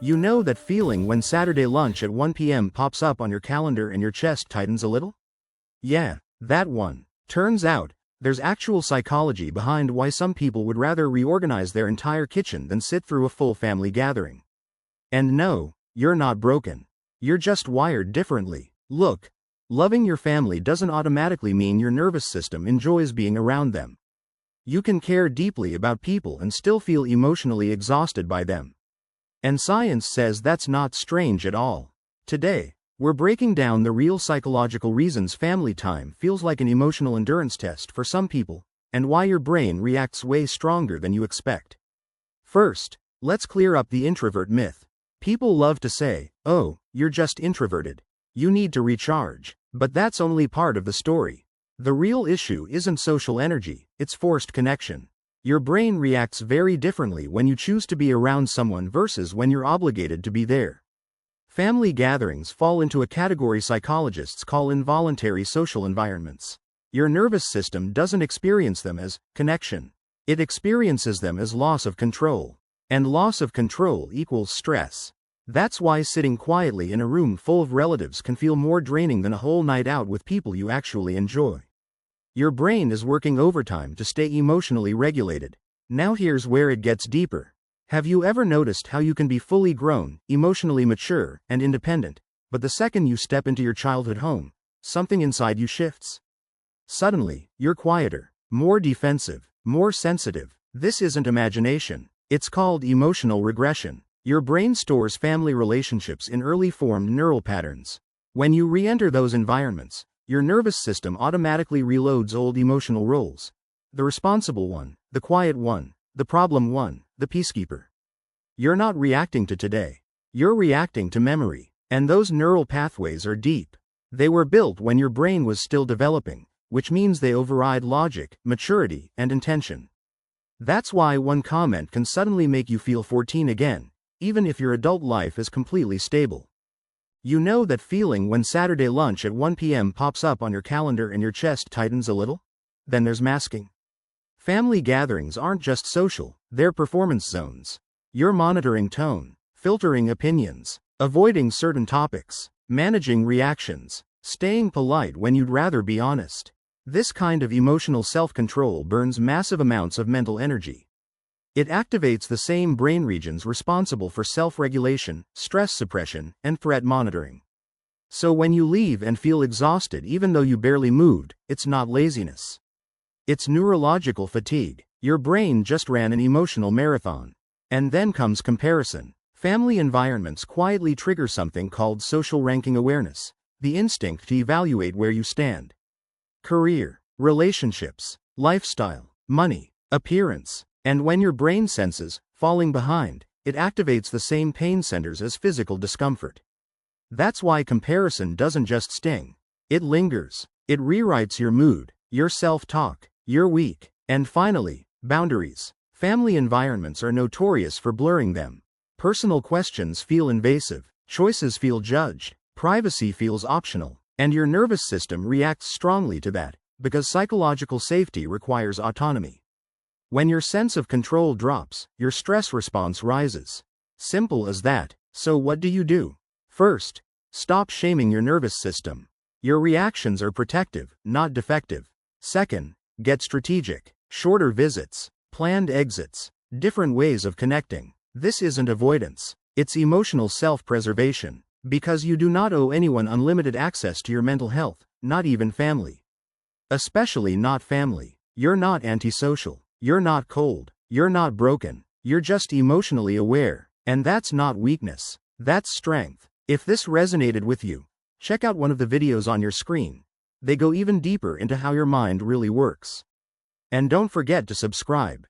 You know that feeling when Saturday lunch at 1 p.m. pops up on your calendar and your chest tightens a little? Yeah, that one. Turns out, there's actual psychology behind why some people would rather reorganize their entire kitchen than sit through a full family gathering. And no, you're not broken. You're just wired differently. Look, loving your family doesn't automatically mean your nervous system enjoys being around them. You can care deeply about people and still feel emotionally exhausted by them. And science says that's not strange at all. Today, we're breaking down the real psychological reasons family time feels like an emotional endurance test for some people, and why your brain reacts way stronger than you expect. First, let's clear up the introvert myth. People love to say, "Oh, you're just introverted. You need to recharge." But that's only part of the story. The real issue isn't social energy, it's forced connection. Your brain reacts very differently when you choose to be around someone versus when you're obligated to be there. Family gatherings fall into a category psychologists call involuntary social environments. Your nervous system doesn't experience them as connection. It experiences them as loss of control. And loss of control equals stress. That's why sitting quietly in a room full of relatives can feel more draining than a whole night out with people you actually enjoy. Your brain is working overtime to stay emotionally regulated. Now here's where it gets deeper. Have you ever noticed how you can be fully grown, emotionally mature, and independent, but the second you step into your childhood home, something inside you shifts? Suddenly, you're quieter, more defensive, more sensitive. This isn't imagination. It's called emotional regression. Your brain stores family relationships in early formed neural patterns. When you re-enter those environments, your nervous system automatically reloads old emotional roles. The responsible one, the quiet one, the problem one, the peacekeeper. You're not reacting to today. You're reacting to memory. And those neural pathways are deep. They were built when your brain was still developing, which means they override logic, maturity, and intention. That's why one comment can suddenly make you feel 14 again, even if your adult life is completely stable. You know that feeling when Saturday lunch at 1 p.m. pops up on your calendar and your chest tightens a little? Then there's masking. Family gatherings aren't just social, they're performance zones. You're monitoring tone, filtering opinions, avoiding certain topics, managing reactions, staying polite when you'd rather be honest. This kind of emotional self-control burns massive amounts of mental energy. It activates the same brain regions responsible for self-regulation, stress suppression, and threat monitoring. So when you leave and feel exhausted even though you barely moved, it's not laziness. It's neurological fatigue. Your brain just ran an emotional marathon. And then comes comparison. Family environments quietly trigger something called social ranking awareness, the instinct to evaluate where you stand. Career, relationships, lifestyle, money, appearance. And when your brain senses falling behind, it activates the same pain centers as physical discomfort. That's why comparison doesn't just sting. It lingers. It rewrites your mood, your self-talk, your week. And finally, boundaries. Family environments are notorious for blurring them. Personal questions feel invasive, choices feel judged, privacy feels optional, and your nervous system reacts strongly to that, because psychological safety requires autonomy. When your sense of control drops, your stress response rises. Simple as that. So what do? First, stop shaming your nervous system. Your reactions are protective, not defective. Second, get strategic. Shorter visits, planned exits, different ways of connecting. This isn't avoidance. It's emotional self-preservation. Because you do not owe anyone unlimited access to your mental health, not even family. Especially not family. You're not antisocial. You're not cold. You're not broken. You're just emotionally aware. And that's not weakness. That's strength. If this resonated with you, check out one of the videos on your screen. They go even deeper into how your mind really works. And don't forget to subscribe.